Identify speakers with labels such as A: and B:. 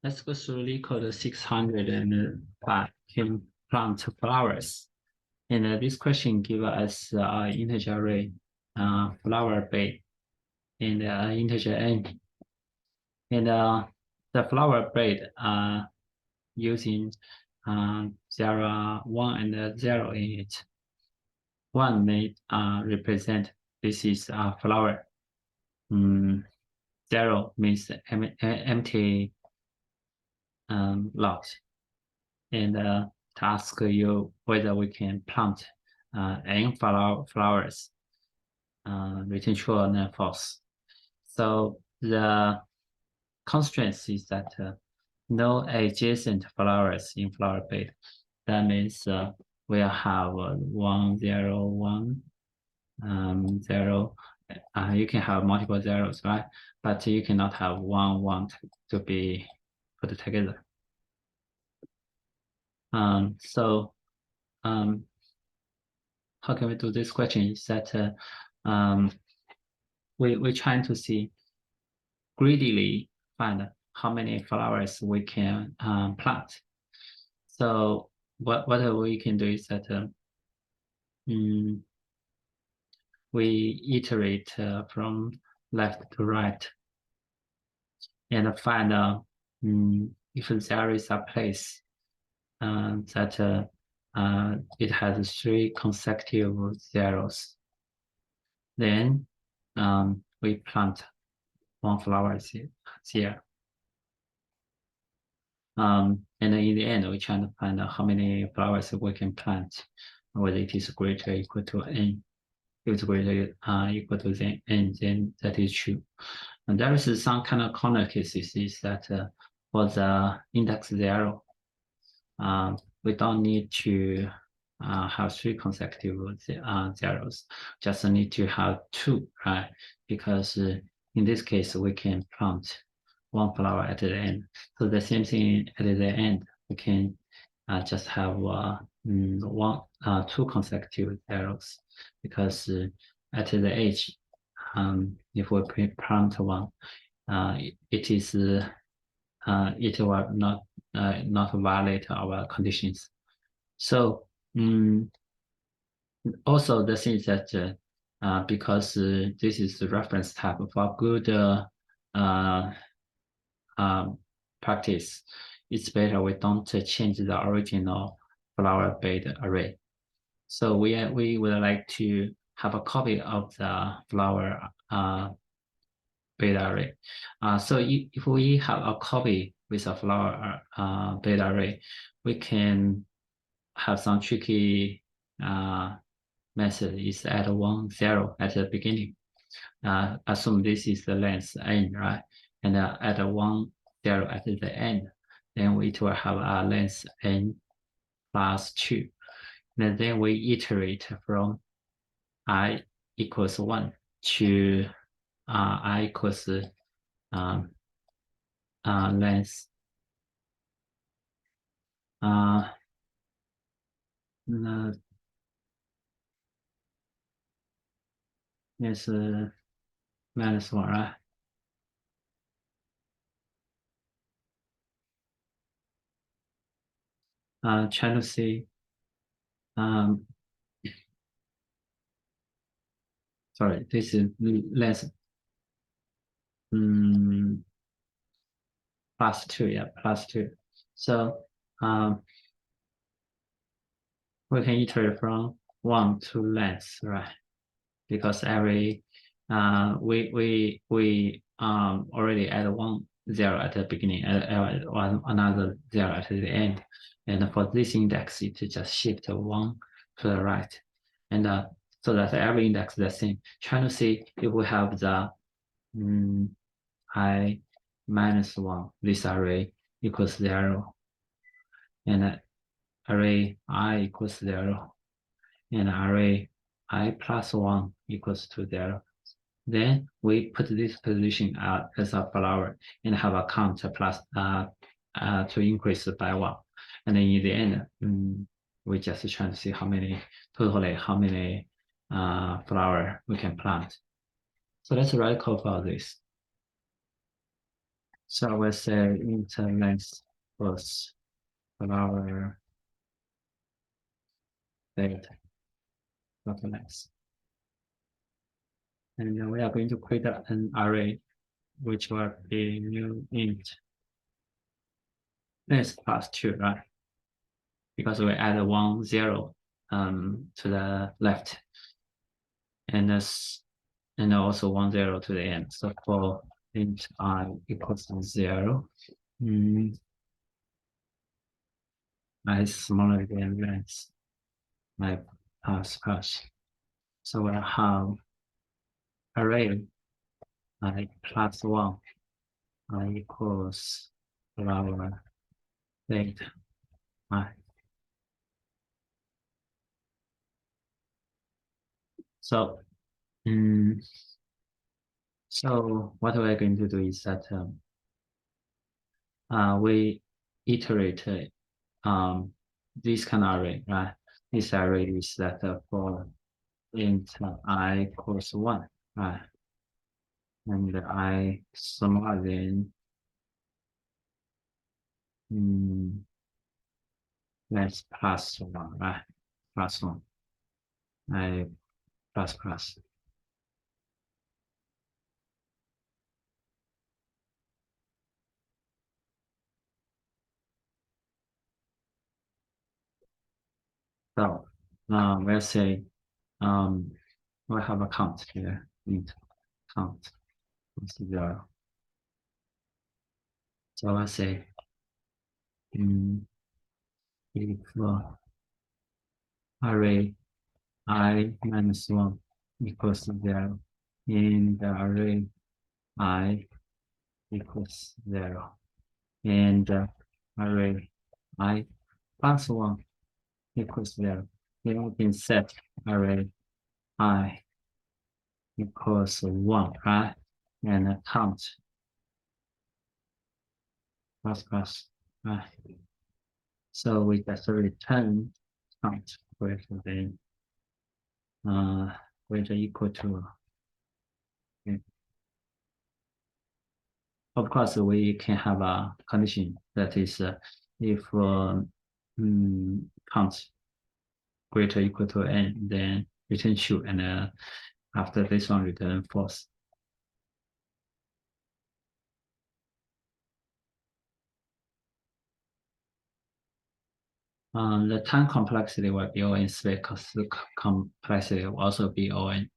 A: let's go through LeetCode 605 can plant flowers. And this question gives us integer array flower bed and integer n. And the flower bed using 0, 1, and 0 in it. 1 may represent this is a flower. 0 means empty lot. And to ask you whether we can plant n flowers, return true or false. So the constraint is that no adjacent flowers in flower bed. That means we'll have 1, 0, 1, 0. You can have multiple zeros, right? But you cannot have 1, 1 to be put together. So how can we do this question? Is that we're trying to see greedily find how many flowers we can plant. So what we can do is that we iterate from left to right and find if there is a place that it has 3 consecutive zeros, then we plant 1 flower here. And then in the end, we try to find out how many flowers we can plant, whether it is greater or equal to n. If it's greater equal to n, then that is true. And there is some kind of corner cases is that for the index 0, we don't need to have 3 consecutive zeros, just need to have 2, right? Because in this case, we can plant 1 flower at the end. So the same thing at the end, we can just have 2 consecutive zeros, because at the edge, if we plant 1, it will not violate our conditions. So also the thing is that because this is the reference type for good practice, it's better we don't change the original flower bed array. So we would like to have a copy of the flower bed array. So if we have a copy with a flower bed array, we can have some tricky method is add 1, 0 at the beginning. Assume this is the length n, right? And add 1, 0 at the end. Then it will have a length n plus 2. And then we iterate from I equals 1 to I equals length yes minus 1, right? Try to see sorry, this is less plus 2, yeah, plus 2. So we can iterate from 1 to length, right? Because every we already add 1, 0 at the beginning, another 0 at the end, and for this index, it just shift 1 to the right, and so that every index is the same. Trying to see if we have the I minus 1, this array equals 0, and array I equals 0, and array I plus 1 equals to 0. Then we put this position as a flower and have a count plus to increase by 1. And then in the end, we just trying to see how many flower we can plant. So let's write code for this. So I will say int length plus flower date dot length. And then we are going to create an array which will be new int length plus 2, right? Because we add 1, 0 to the left. And this, and also 1, 0 to the end. So for int I equals 0, I is smaller than length, I pass. So I have array I plus 1, I equals flower date I. So, so what we're going to do is that we iterate this kind of array, right? This array is that for int I equals 1, right? And I smaller than that's plus 1, right? Plus 1. I plus. So we'll say we have a count here, int count is 0. So I say if array I minus 1 equals 0, and the array I equals 0, and array I plus 1 equals 0. Then we can set array I equals 1, right? And count plus, right? So we just return count greater than greater equal to. Okay. Of course, we can have a condition that is if count greater equal to n, then return true, and after this one return false. The time complexity will be O n, space complexity will also be O n.